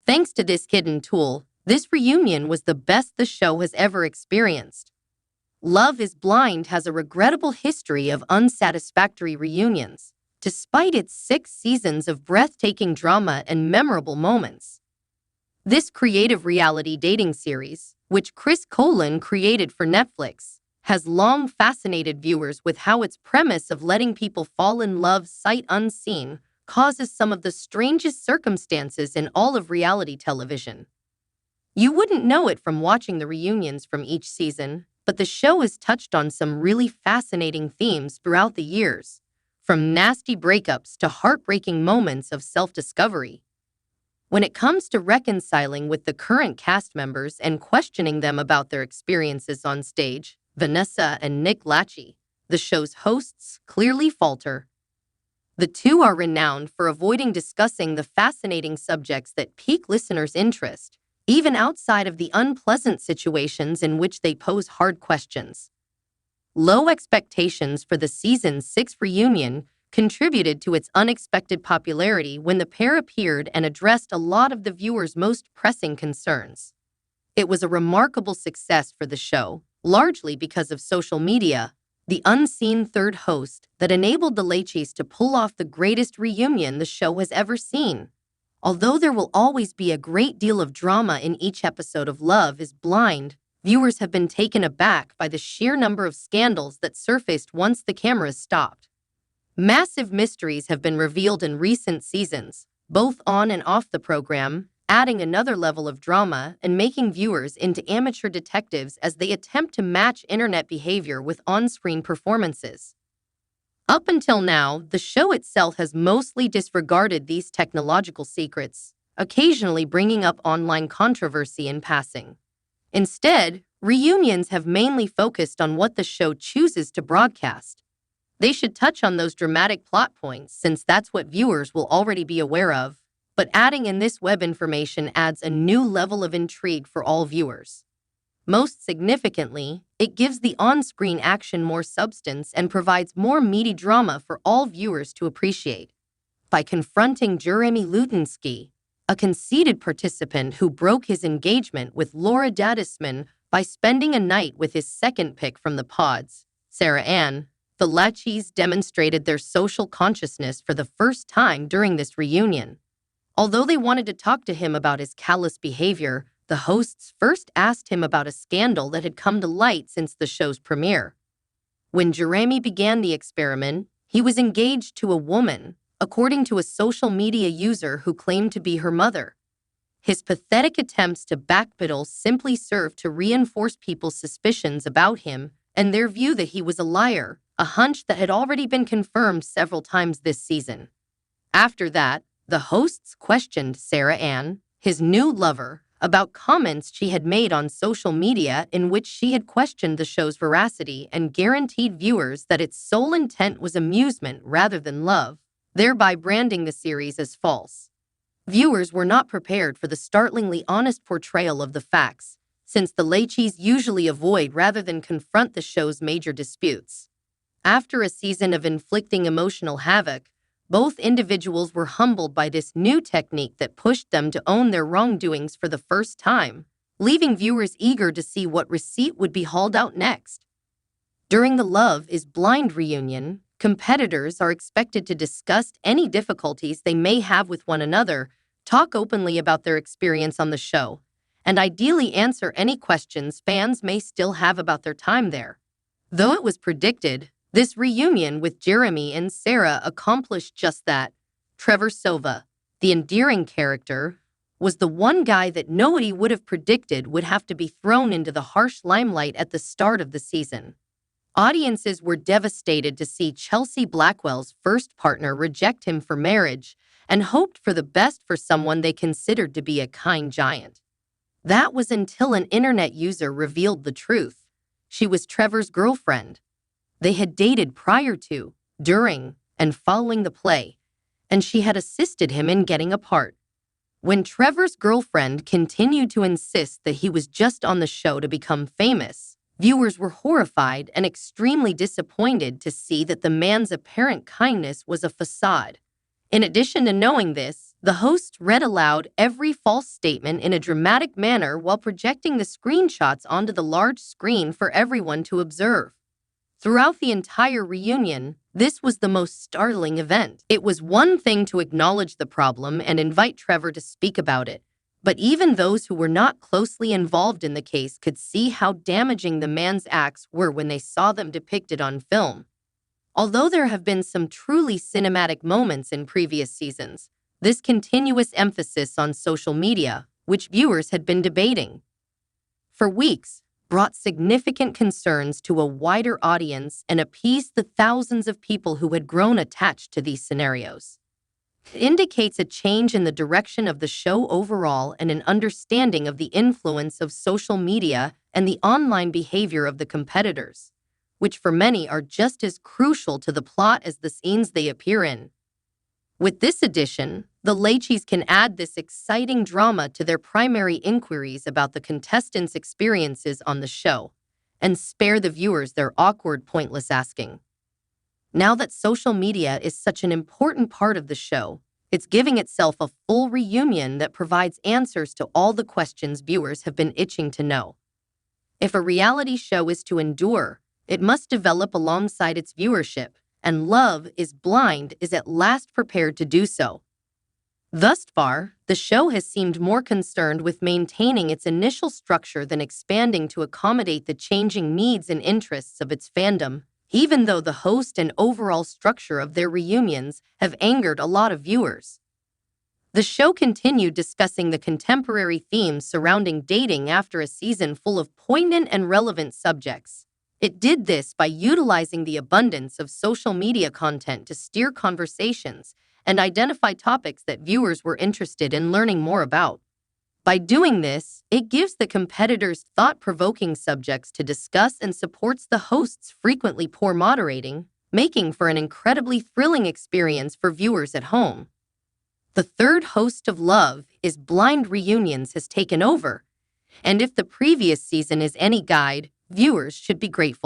Thanks to this hidden tool, this reunion was the best the show has ever experienced. Love is Blind has a regrettable history of unsatisfactory reunions, despite its 6 seasons of breathtaking drama and memorable moments. This creative reality dating series, which Chris Colin created for Netflix, has long fascinated viewers with how its premise of letting people fall in love sight unseen causes some of the strangest circumstances in all of reality television. You wouldn't know it from watching the reunions from each season, but the show has touched on some really fascinating themes throughout the years, from nasty breakups to heartbreaking moments of self-discovery. When it comes to reconciling with the current cast members and questioning them about their experiences on stage, Vanessa and Nick Lachey, the show's hosts, clearly falter. The two are renowned for avoiding discussing the fascinating subjects that pique listeners' interest, even outside of the unpleasant situations in which they pose hard questions. Low expectations for the season 6 reunion contributed to its unexpected popularity when the pair appeared and addressed a lot of the viewers' most pressing concerns. It was a remarkable success for the show, largely because of social media, the unseen third host that enabled the Lacheys to pull off the greatest reunion the show has ever seen. Although there will always be a great deal of drama in each episode of Love is Blind, viewers have been taken aback by the sheer number of scandals that surfaced once the cameras stopped. Massive mysteries have been revealed in recent seasons, both on and off the program, adding another level of drama and making viewers into amateur detectives as they attempt to match internet behavior with on-screen performances. Up until now, the show itself has mostly disregarded these technological secrets, occasionally bringing up online controversy in passing. Instead, reunions have mainly focused on what the show chooses to broadcast. They should touch on those dramatic plot points since that's what viewers will already be aware of, but adding in this web information adds a new level of intrigue for all viewers. Most significantly, it gives the on-screen action more substance and provides more meaty drama for all viewers to appreciate. By confronting Jeremy Lutinsky, a conceited participant who broke his engagement with Laura Dadisman by spending a night with his second pick from the pods, Sarah Ann, the Lacheys demonstrated their social consciousness for the first time during this reunion. Although they wanted to talk to him about his callous behavior, the hosts first asked him about a scandal that had come to light since the show's premiere. When Jeremy began the experiment, he was engaged to a woman, according to a social media user who claimed to be her mother. His pathetic attempts to backpedal simply served to reinforce people's suspicions about him and their view that he was a liar, a hunch that had already been confirmed several times this season. After that, the hosts questioned Sarah Ann, his new lover, about comments she had made on social media in which she had questioned the show's veracity and guaranteed viewers that its sole intent was amusement rather than love, thereby branding the series as false. Viewers were not prepared for the startlingly honest portrayal of the facts, since the Lacheys usually avoid rather than confront the show's major disputes. After a season of inflicting emotional havoc, both individuals were humbled by this new technique that pushed them to own their wrongdoings for the first time, leaving viewers eager to see what receipt would be hauled out next. During the Love is Blind reunion, competitors are expected to discuss any difficulties they may have with one another, talk openly about their experience on the show, and ideally answer any questions fans may still have about their time there. Though it was predicted, this reunion with Jeremy and Sarah accomplished just that. Trevor Sova, the endearing character, was the one guy that nobody would have predicted would have to be thrown into the harsh limelight at the start of the season. Audiences were devastated to see Chelsea Blackwell's first partner reject him for marriage and hoped for the best for someone they considered to be a kind giant. That was until an internet user revealed the truth. She was Trevor's girlfriend. They had dated prior to, during, and following the play, and she had assisted him in getting a part. When Trevor's girlfriend continued to insist that he was just on the show to become famous, viewers were horrified and extremely disappointed to see that the man's apparent kindness was a facade. In addition to knowing this, The host read aloud every false statement in a dramatic manner while projecting the screenshots onto the large screen for everyone to observe. Throughout the entire reunion, this was the most startling event. It was one thing to acknowledge the problem and invite Trevor to speak about it, but even those who were not closely involved in the case could see how damaging the man's acts were when they saw them depicted on film. Although there have been some truly cinematic moments in previous seasons, this continuous emphasis on social media, which viewers had been debating for weeks, brought significant concerns to a wider audience and appeased the thousands of people who had grown attached to these scenarios. It indicates a change in the direction of the show overall and an understanding of the influence of social media and the online behavior of the competitors, which for many are just as crucial to the plot as the scenes they appear in. With this addition, the Lachis can add this exciting drama to their primary inquiries about the contestants' experiences on the show and spare the viewers their awkward, pointless asking. Now that social media is such an important part of the show, it's giving itself a full reunion that provides answers to all the questions viewers have been itching to know. If a reality show is to endure, it must develop alongside its viewership, and Love is Blind is at last prepared to do so. Thus far, the show has seemed more concerned with maintaining its initial structure than expanding to accommodate the changing needs and interests of its fandom, even though the host and overall structure of their reunions have angered a lot of viewers. The show continued discussing the contemporary themes surrounding dating after a season full of poignant and relevant subjects. It did this by utilizing the abundance of social media content to steer conversations and identify topics that viewers were interested in learning more about. By doing this, it gives the competitors thought-provoking subjects to discuss and supports the hosts' frequently poor moderating, making for an incredibly thrilling experience for viewers at home. The third host of Love is Blind Reunions has taken over, and if the previous season is any guide, viewers should be grateful.